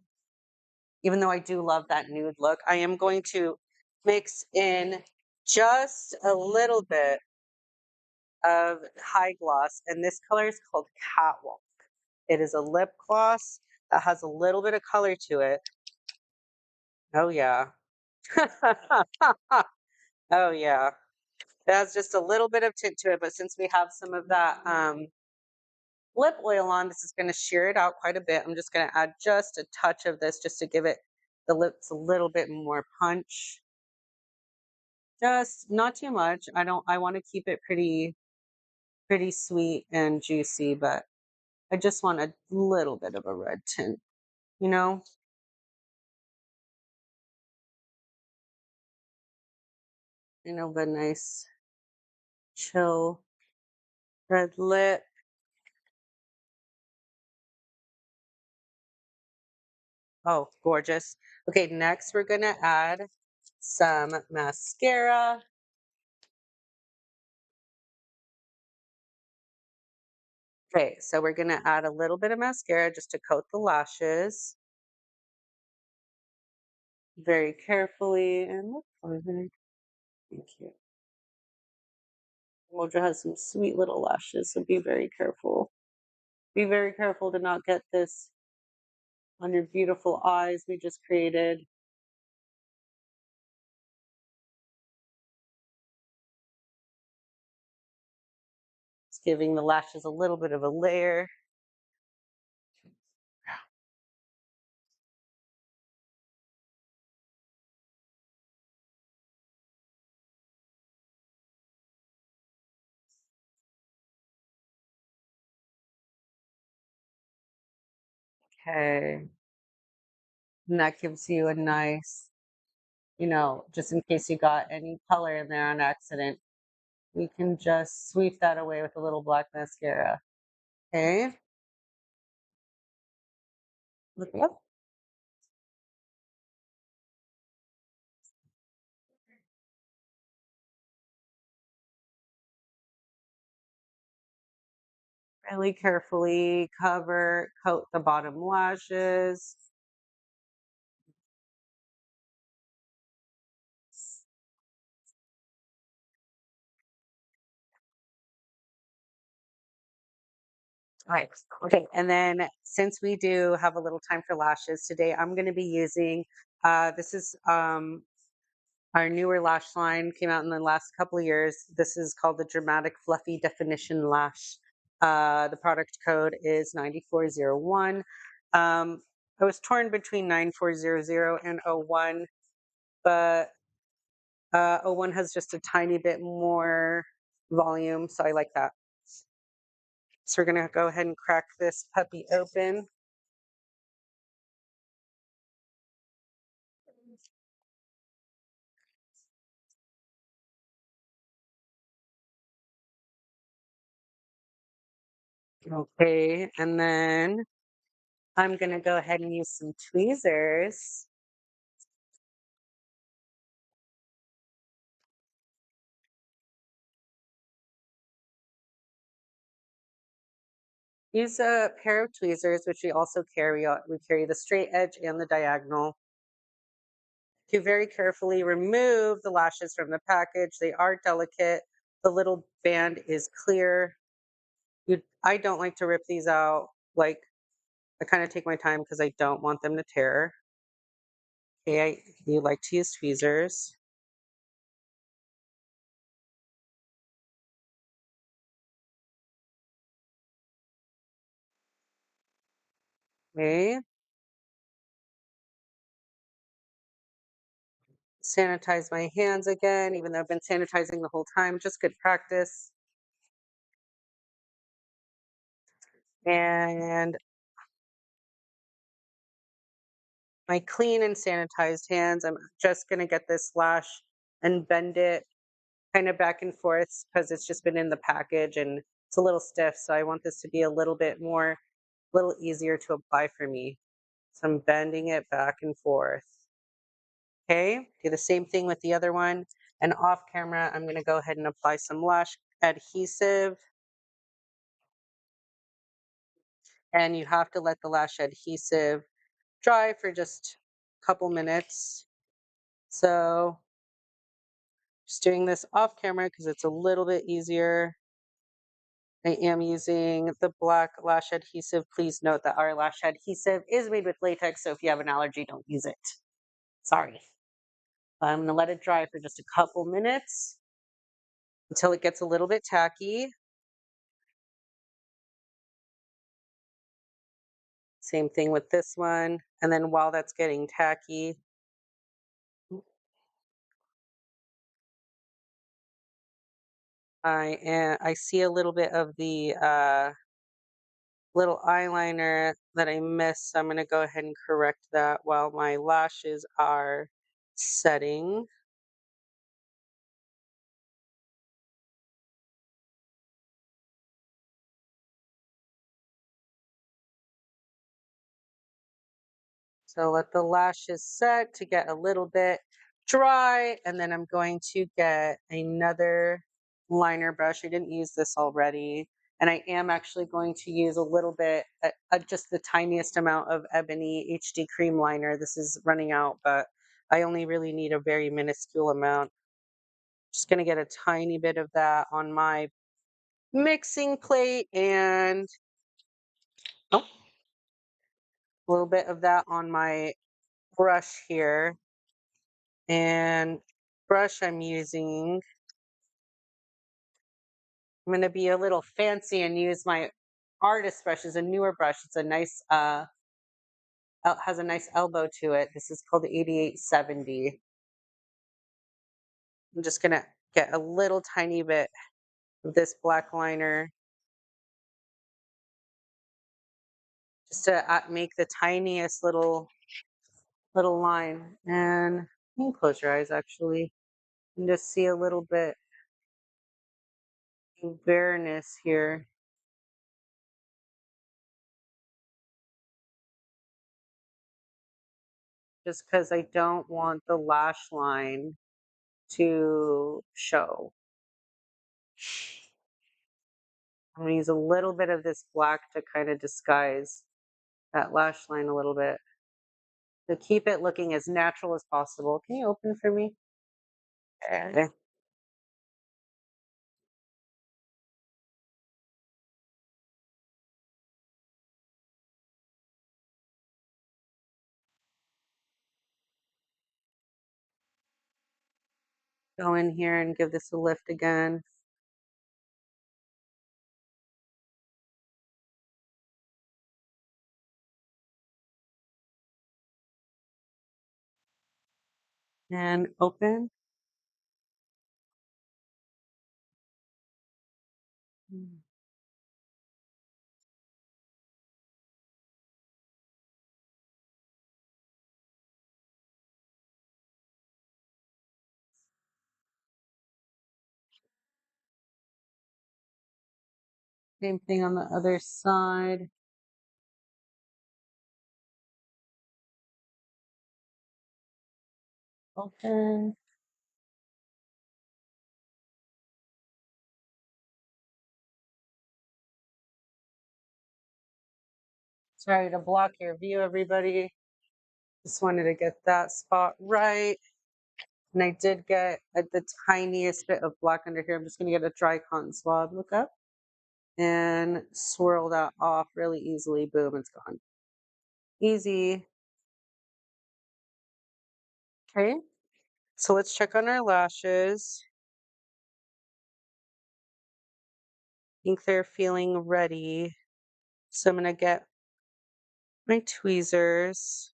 even though I do love that nude look, I am going to mix in just a little bit of high gloss. And this color is called Catwalk. It is a lip gloss that has a little bit of color to it. Oh, yeah. Oh, yeah. It has just a little bit of tint to it. But since we have some of that lip oil on, this is going to sheer it out quite a bit. I'm just going to add just a touch of this just to give it the lips a little bit more punch. Just not too much. I want to keep it pretty sweet and juicy, but I just want a little bit of a red tint, you know? The nice chill red lip. Oh, gorgeous. Okay, next we're gonna add some mascara. Okay, so we're gonna add a little bit of mascara just to coat the lashes very carefully and look forward. Thank you. Mojo has some sweet little lashes, so be very careful. Be very careful to not get this on your beautiful eyes we just created. It's giving the lashes a little bit of a layer. Okay. And that gives you a nice, just in case you got any color in there on accident, we can just sweep that away with a little black mascara. Okay. Look up. Really carefully coat the bottom lashes. Right. Okay. And then since we do have a little time for lashes today, I'm going to be using this is our newer lash line came out in the last couple of years. This is called the Dramatic Fluffy Definition Lash. The product code is 9401. I was torn between 9400 and 01, but 01 has just a tiny bit more volume, so I like that. So we're gonna go ahead and crack this puppy open. Okay, and then I'm gonna go ahead and use some tweezers. Use a pair of tweezers, which we also carry. We carry the straight edge and the diagonal. To very carefully remove the lashes from the package. They are delicate. The little band is clear. I don't like to rip these out. Like, I kind of take my time because I don't want them to tear. Okay, you like to use tweezers. Okay, sanitize my hands again, even though I've been sanitizing the whole time. Just good practice. And my clean and sanitized hands, I'm just going to get this lash and bend it kind of back and forth because it's just been in the package and it's a little stiff. So I want this to be a little bit more, a little easier to apply for me. So I'm bending it back and forth. Okay, do the same thing with the other one. And off camera, I'm going to go ahead and apply some lash adhesive. And you have to let the lash adhesive dry for just a couple minutes. So just doing this off camera because it's a little bit easier. I am using the black lash adhesive. Please note that our lash adhesive is made with latex, so if you have an allergy, don't use it. Sorry. I'm gonna let it dry for just a couple minutes until it gets a little bit tacky. Same thing with this one. And then while that's getting tacky, I see a little bit of the little eyeliner that I missed. So I'm gonna go ahead and correct that while my lashes are setting. So let the lashes set to get a little bit dry, and then I'm going to get another liner brush. I didn't use this already, and I am actually going to use a little bit, just the tiniest amount of Ebony HD cream liner. This is running out, but I only really need a very minuscule amount. Just gonna get a tiny bit of that on my mixing plate and oh, a little bit of that on my brush here. And brush I'm using, I'm going to be a little fancy and use my artist brush. Is a newer brush. It's a nice, has a nice elbow to it. This is called the 8870. I'm just going to get a little tiny bit of this black liner just to make the tiniest little line. And you can close your eyes actually and just see a little bit of bareness here. Just because I don't want the lash line to show. I'm gonna use a little bit of this black to kind of disguise that lash line a little bit to keep it looking as natural as possible. Can you open for me? Okay. Go in here and give this a lift again. And open. Same thing on the other side. Open. Sorry to block your view, everybody. Just wanted to get that spot right. And I did get the tiniest bit of black under here. I'm just going to get a dry cotton swab. Look up and swirl that off really easily. Boom, it's gone. Easy. Okay. So let's check on our lashes. I think they're feeling ready. So I'm going to get my tweezers.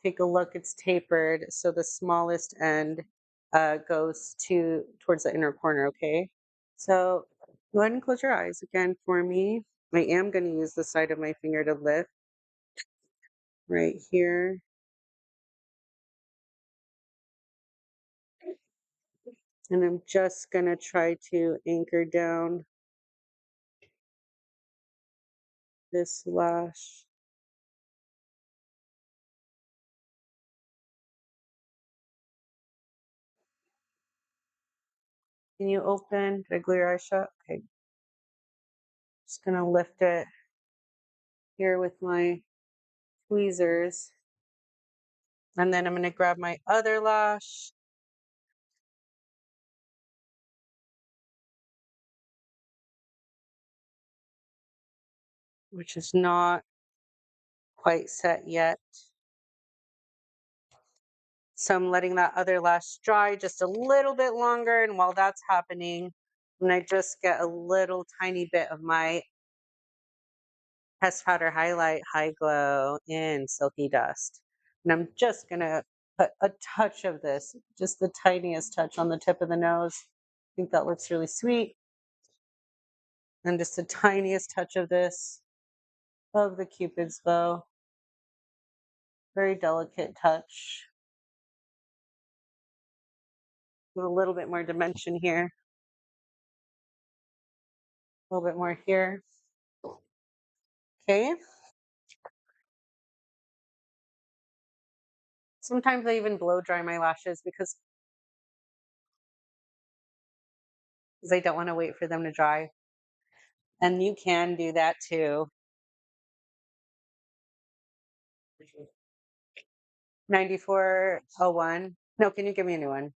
Take a look, it's tapered. So the smallest end goes towards the inner corner, okay? So go ahead and close your eyes again for me. I am going to use the side of my finger to lift right here. And I'm just going to try to anchor down this lash. Can you open? Did I glue your eyes shut? Okay. Just going to lift it here with my tweezers. And then I'm going to grab my other lash. Which is not quite set yet. So I'm letting that other lash dry just a little bit longer. And while that's happening, and I just get a little tiny bit of my pressed powder highlight high glow in Silky Dust. And I'm just going to put a touch of this, just the tiniest touch on the tip of the nose. I think that looks really sweet. And just the tiniest touch of this, of the Cupid's bow. Very delicate touch. With a little bit more dimension here. A little bit more here. Okay. Sometimes I even blow dry my lashes because I don't want to wait for them to dry. And you can do that too. 9401. No, can you give me a new one?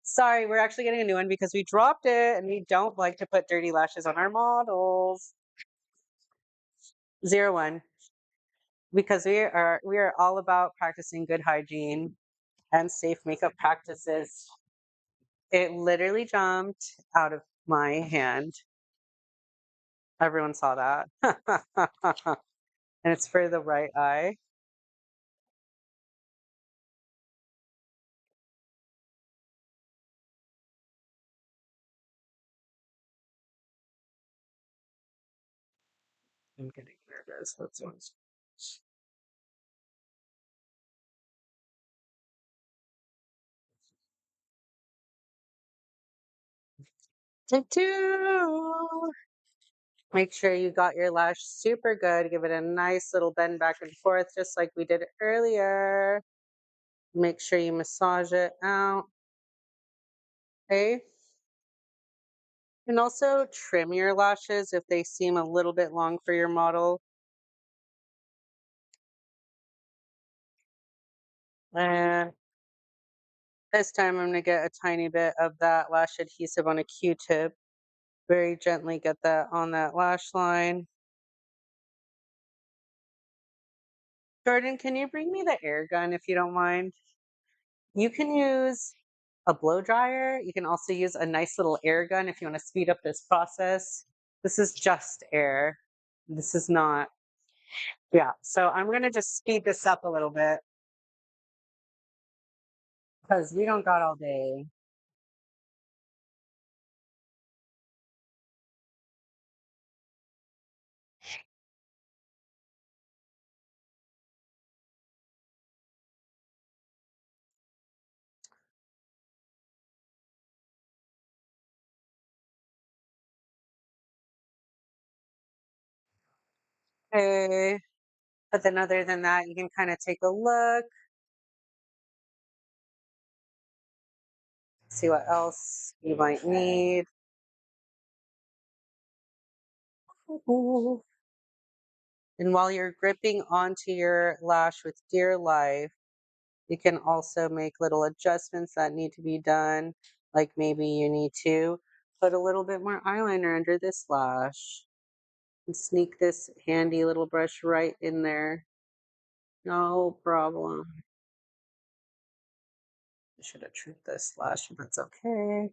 Sorry, we're actually getting a new one because we dropped it and we don't like to put dirty lashes on our models. 01. Because we are all about practicing good hygiene and safe makeup practices. It literally jumped out of my hand. Everyone saw that. And it's for the right eye. I'm getting nervous. That's one. Take two. Make sure you got your lash super good. Give it a nice little bend back and forth, just like we did earlier. Make sure you massage it out. Okay. And also trim your lashes if they seem a little bit long for your model. And this time I'm going to get a tiny bit of that lash adhesive on a Q-tip. Very gently get that on that lash line. Jordan, can you bring me the air gun if you don't mind? You can use a blow dryer. You can also use a nice little air gun if you want to speed up this process. This is just air. This is not. Yeah. So I'm going to just speed this up a little bit because we don't got all day. Okay. But then other than that, you can kind of take a look, see what else you might need. Ooh. And while you're gripping onto your lash with dear life, you can also make little adjustments that need to be done. Like maybe you need to put a little bit more eyeliner under this lash and sneak this handy little brush right in there. No problem. I should have trimmed this lash, but that's okay.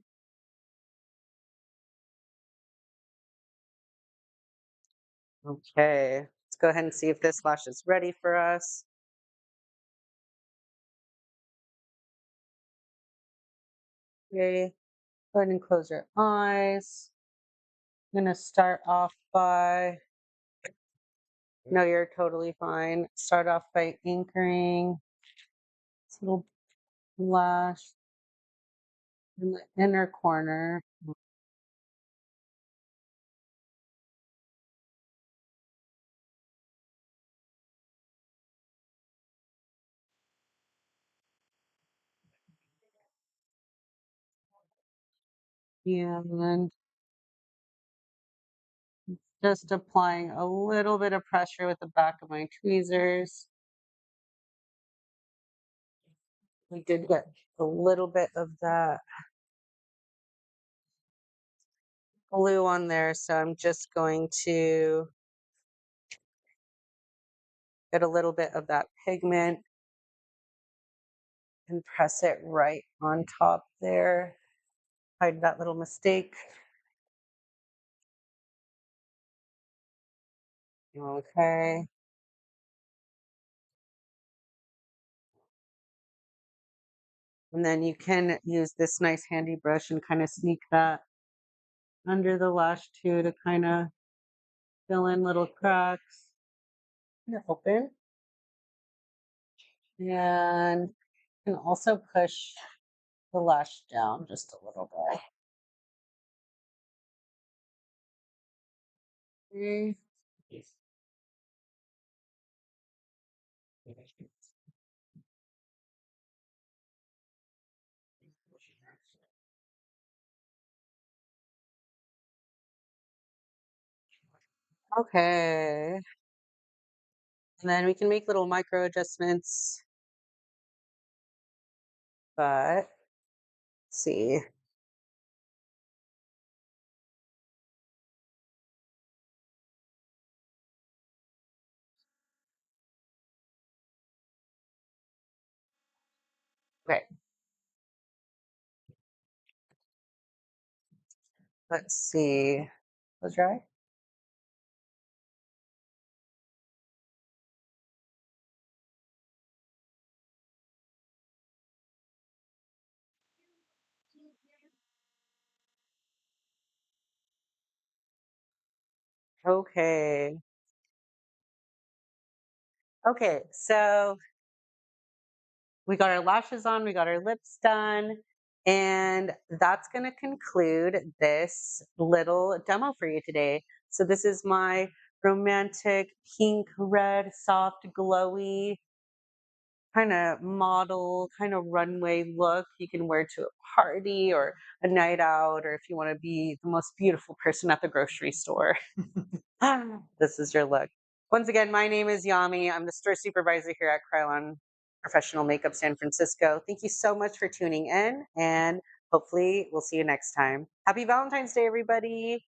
Okay, let's go ahead and see if this lash is ready for us. Okay, go ahead and close your eyes. I'm gonna start off by, no, you're totally fine. Start off by anchoring this little lash in the inner corner. And just applying a little bit of pressure with the back of my tweezers. We did get a little bit of that glue on there, so I'm just going to get a little bit of that pigment and press it right on top there. Hide that little mistake. Okay. And then you can use this nice handy brush and kind of sneak that under the lash too to kind of fill in little cracks. Open. And you can also push the lash down just a little bit. Okay. Okay. And then we can make little micro adjustments, but let's see. Okay, let's see. Close your eye. Okay. Okay, so we got our lashes on, we got our lips done, and that's going to conclude this little demo for you today. So this is my romantic pink, red, soft, glowy kind of model, kind of runway look you can wear to a party or a night out, or if you want to be the most beautiful person at the grocery store. This is your look. Once again, my name is Yami. I'm the store supervisor here at Krylon Professional Makeup San Francisco. Thank you so much for tuning in, and hopefully we'll see you next time. Happy Valentine's Day, everybody.